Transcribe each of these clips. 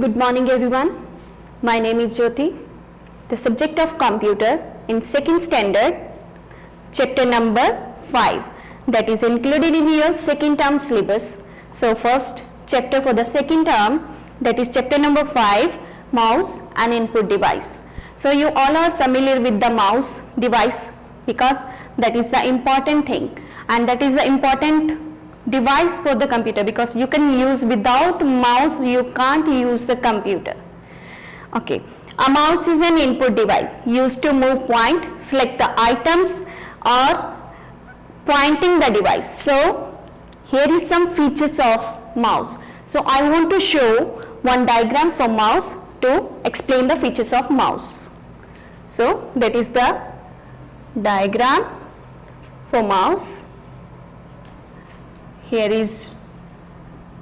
Good morning everyone. My name is Jyoti. The subject of computer in second standard, chapter number 5, that is included in your second term syllabus. So first chapter for the second term, that is chapter number 5, mouse and input device. So you all are familiar with the mouse device because that is the important thing and that is the important device for the computer, because you can use without mouse you can't use the computer. Okay, a mouse is an input device used to move, point, select the items or pointing the device. So here is some features of mouse. So I want to show one diagram for mouse to explain the features of mouse. So that is the diagram for mouse. Here is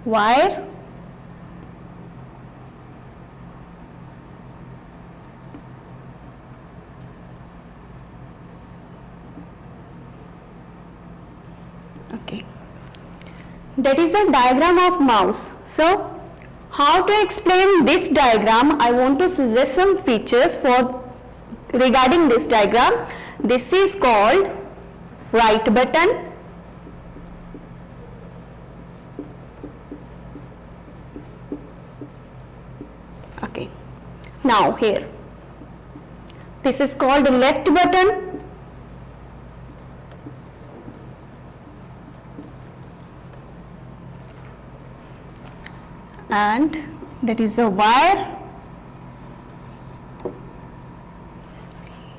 wire, okay, that is the diagram of mouse. So how to explain this diagram? I want to suggest some features for regarding this diagram. This is called right button, okay. Now here this is called left button, and that is a wire.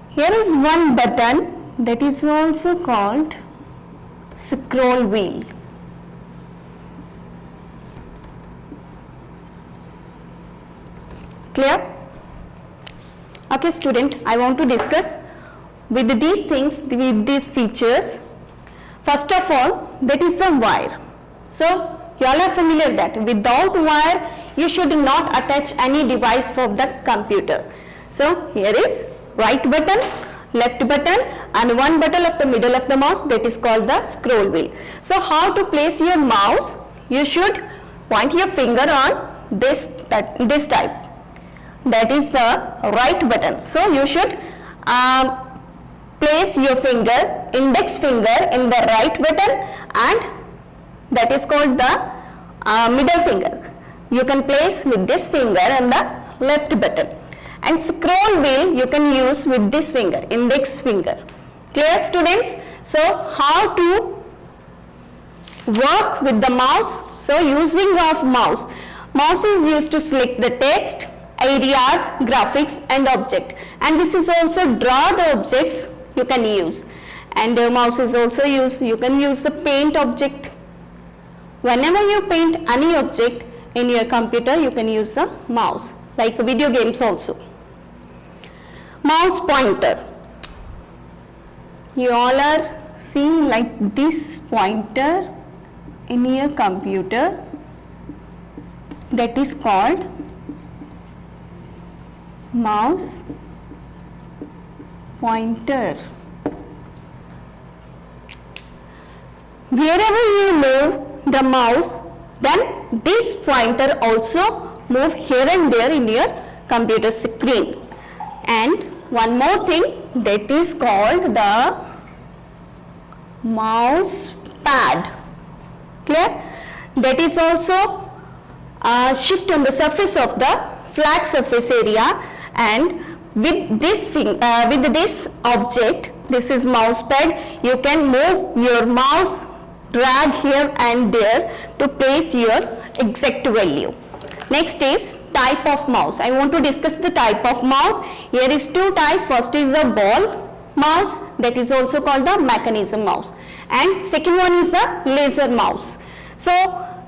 Here is one button that is also called scroll wheel. Clear? Okay student, I want to discuss with these things, with these features. First of all, that is the wire. So you all are familiar that without wire you should not attach any device for the computer. So here is right button, left button and one button of the middle of the mouse, that is called the scroll wheel. So how to place your mouse? You should point your finger on this type. That is the right button. So you should place your finger, index finger in the right button, and that is called the middle finger. You can place with this finger on the left button. And scroll wheel you can use with this finger, index finger. Clear students? So how to work with the mouse? So using of mouse. Mouse is used to select the text, areas, graphics and object, and this is also draw the objects you can use, and mouse is also used, you can use the paint object. Whenever you paint any object in your computer you can use the mouse, like video games also. Mouse pointer, you all are seeing like this pointer in your computer, that is called mouse pointer. Wherever you move the mouse, then this pointer also move here and there in your computer screen. And one more thing, that is called the mouse pad. Clear? That is also shift on the surface of the flat surface area, and with this object, this is mouse pad, you can move your mouse, drag here and there to place your exact value. Next is type of mouse. I want to discuss the type of mouse. Here is two types. First is the ball mouse, that is also called the mechanism mouse, and second one is the laser mouse. So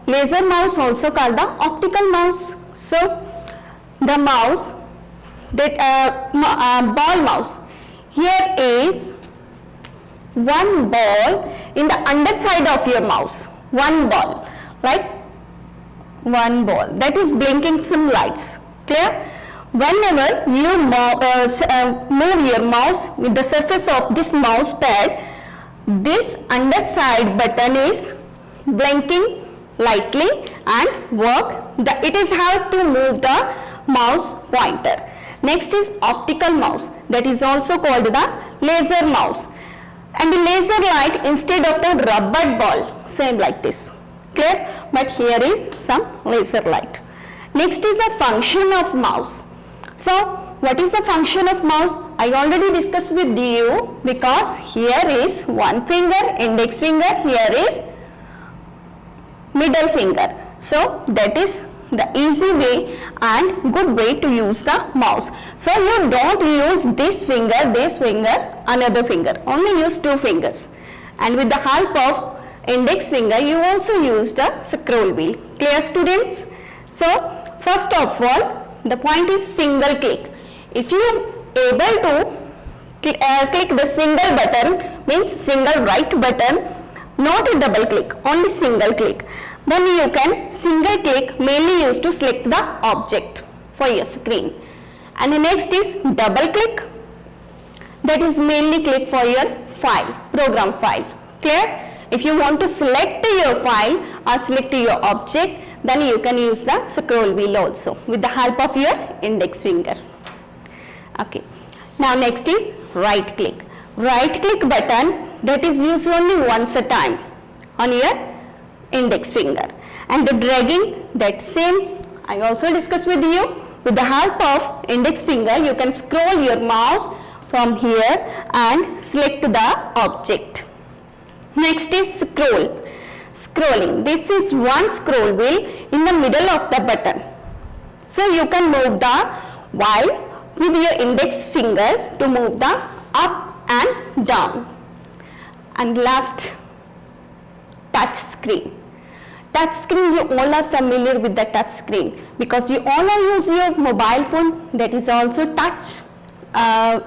laser mouse also called the optical mouse. So the mouse, that ball mouse, here is one ball in the underside of your mouse, one ball, right? One ball that is blinking some lights. Clear? Whenever you move your mouse with the surface of this mouse pad, this underside button is blinking lightly and work. It is how to move the mouse pointer. Next is optical mouse, that is also called the laser mouse. And the laser light instead of the rubber ball, same like this. Clear? But here is some laser light. Next is the function of mouse. So what is the function of mouse? I already discussed with you, because here is one finger, index finger, here is middle finger. So that is the easy way and good way to use the mouse. So you don't use this finger, another finger, only use two fingers. And with the help of index finger, you also use the scroll wheel. Clear, students? So first of all, the point is single click. If you are able to click the single button, means single right button, not a double click, only single click, then you can single click, mainly used to select the object for your screen. And the next is double click, that is mainly click for your file, program file. Clear? If you want to select your file or select your object, then you can use the scroll wheel also with the help of your index finger. Okay. Now next is right click. Right click button, that is used only once a time on your index finger. And the dragging, that same I also discussed with you. With the help of index finger, you can scroll your mouse from here and select the object. Next is scroll. Scrolling, this is one scroll wheel in the middle of the button. So you can move the while with your index finger to move the up and down. And last, touch screen. Touch screen, you all are familiar with the touch screen, because you all are use your mobile phone, that is also touch,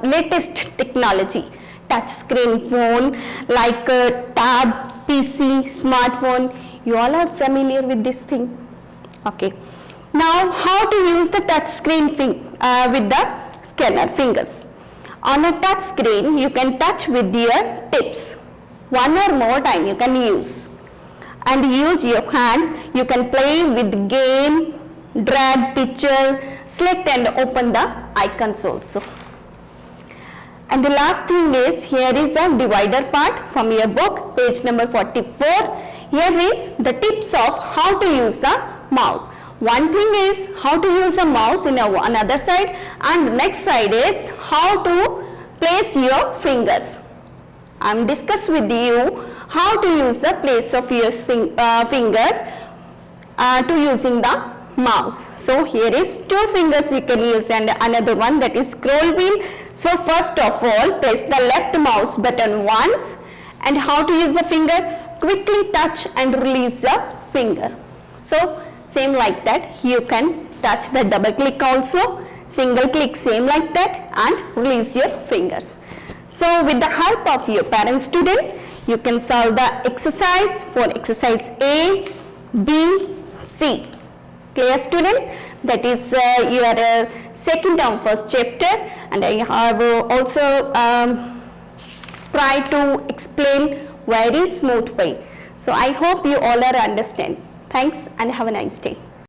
latest technology. Touch screen phone like tab, PC, smartphone, you all are familiar with this thing. Okay. Now how to use the touch screen with the scanner fingers. On a touch screen, you can touch with your tips. One or more time you can use. And use your hands, you can play with game, drag picture, select and open the icons also. And the last thing is, here is a divider part from your book, page number 44. Here is the tips of how to use the mouse. One thing is how to use a mouse in another side, and the next side is how to place your fingers. I am discussed with you how to use the place of your fingers to using the mouse. So here is two fingers you can use, and another one, that is scroll wheel. So first of all, press the left mouse button once, and how to use the finger, quickly touch and release the finger. So same like that, you can touch the double click also, single click same like that, and release your fingers. So with the help of your parent students, you can solve the exercise for exercise A, B, C. Clear, students? That is your second term first chapter, and I have also tried to explain very smooth way. So I hope you all are understand. Thanks and have a nice day.